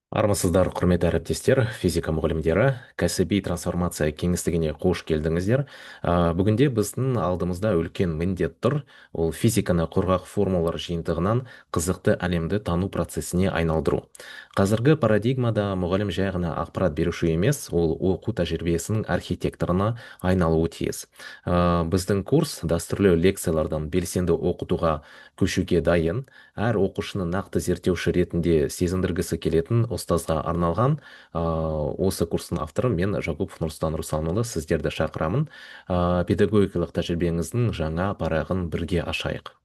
Армысыздар, құрметті әріптестер, физика мұғалімдері, кәсіби трансформация кеңістігіне қош келдіңіздер. Бүгінде біздің алдымызда үлкен міндет тұр. Ол физиканы құрғақ формулалар жиынтығынан қызықты әлемді тану процесіне айналдыру. Қазіргі парадигмада мұғалім жай ғана ақпарат беруші емес, ол оқу тәжірибесінің архитекторына айналуы тиіс. Біздің курс дәстүрлі лекциялардан белсенді оқытуға көшуге дайын. Әр оқушыны нақты зерттеуші ретінде сезіндіргісі келетін ұстазға арналған осы курстың авторы мен Жакупов Нұрсұлтан Русланұлы, сіздерді шақырамын. Педагогикалық тәжірибеңіздің жаңа парағын бірге ашайық.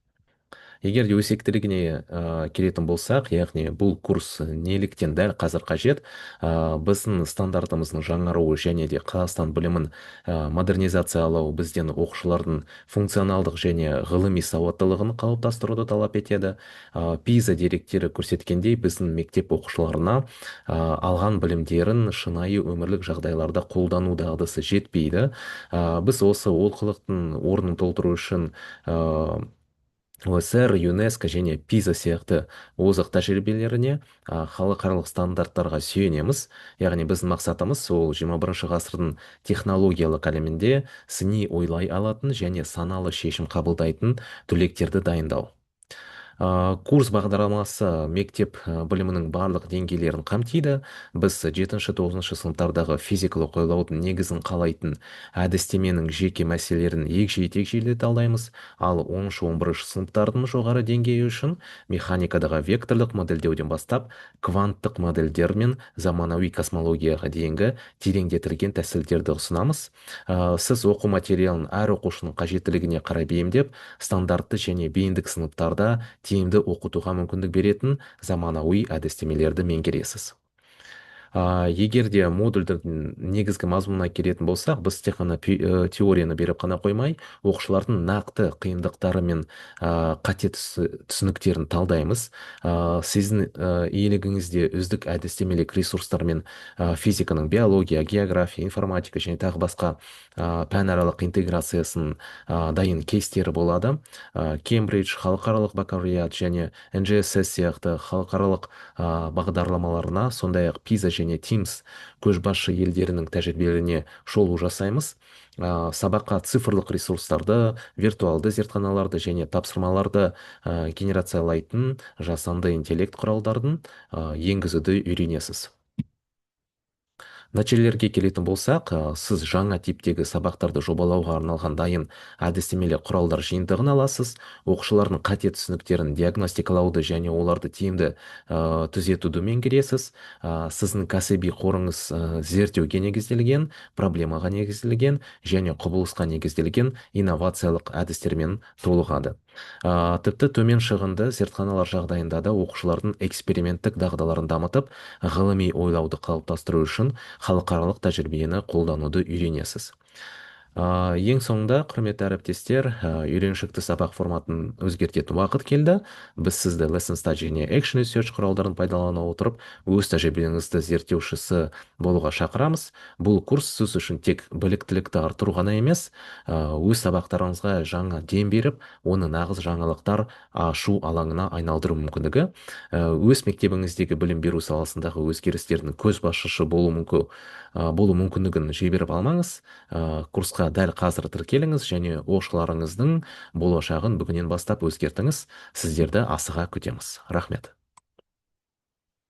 Егер де өзектілігіне келетін болсақ, яғни бұл курс неліктен дәл қазір қажет, біздің стандартымыздың жаңаруы және де Қазақстан білімін модернизациялау бізден оқушылардың функционалдық және ғылыми сауаттылығын қалыптастыруды талап етеді. PISA деректері көрсеткендей, біздің мектеп оқушыларына алған білімдерін шынайы өмірлік жағдайларда қолдану дағдысы жетпейді. Біз осы олқылықтың орнын толтыру үшін ОСР, ЮНЕСКО және PISA сияқты озық тәжірибелеріне, халықаралық стандарттарға сүйенеміз. Яғни біздің мақсатымыз ол 21 ғасырдың технологиялық әлемінде сыни ойлай алатын және саналы шешім қабылдайтын түлектерді дайындау. Курс бағдарламасы мектеп білімінің барлық деңгейлерін қамтиды. Біз 7-9 сыныптардағы физикалық ойлаудың негізін қалайтын әдістеменің жеке мәселелерін егжей-тегжейлі талдаймыз, ал 10-11 сыныптардың жоғары деңгейі үшін механикадағы векторлық модельдеуден бастап кванттық модельдер мен заманауи космологияға дейінгі тереңдетілген тәсілдерді ұсынамыз. Сіз оқу материалын әр оқушының қажеттілігіне қарай бейімдеп, стандартты және бейіндік сыныптарда тиімді оқытуға мүмкіндік беретін заманауи әдістемелерді меңгересіз. Егер де модульдің негізгі мазмұнына келетін болсақ, біз тек қана теорияны беріп қана қоймай, оқушылардың нақты қиындықтары мен қате түсініктерін талдаймыз. Сіздің иелігіңізде үздік әдістемелік ресурстар мен физиканың биология, география, информатика және тағы басқа пәнаралық интеграциясын дайын кейстері болады. Кембридж, халықаралық бакалавриат және NGSS сияқты халықаралық бағдарламаларына, сондай-ақ PISA және TIMSS көшбасшы елдерінің тәжірибелеріне шолу жасаймыз. Сабаққа цифрлық ресурстарды, виртуалды зертханаларды және тапсырмаларды генерациялайтын жасанды интеллект құралдарын енгізуді үйренесіз. Нәтижелерге келетін болсақ, сіз жаңа типтегі сабақтарды жобалауға арналған дайын әдістемелі құралдар жиынтығын аласыз. Оқушылардың қате түсініктерін диагностикалауды және оларды тиімді түзетуді меңгересіз. Сіздің кәсіби қорыңыз зерттеуге негізделген, проблемаға негізделген және құбылысқа негізделген инновациялық әдістермен толығады. Тіпті төмен шығынды зертханалар жағдайында да оқушылардың эксперименттік дағдыларын дамытып, ғылыми ойлауды қалыптастыру үшін халықаралық тәжірибені қолдануды үйренесіз. Ең соңында, құрметті әріптестер, үйреншікті сабақ форматын өзгертетін уақыт келді. Біз сізді Lesson Study және Action Research құралдарын пайдалана отырып, өз тәжірибеңізді зерттеушісі болуға шақырамыз. Бұл курс сіз үшін тек біліктілікті арттыру ғана емес, өз сабақтарыңызға жаңа дем беріп, оны нағыз жаңалықтар ашу алаңына айналдыру мүмкіндігі. Өз мектебіңіздегі білім беру саласындағы өзгерістердің көшбасшысы болу мүмкіндігін жіберіп алмаңыз. Курсқа дәл қазір тіркеліңіз және оқушыларыңыздың болашағын бүгіннен бастап өзгертіңіз. Сіздерді асыға күтеміз. Рахмет.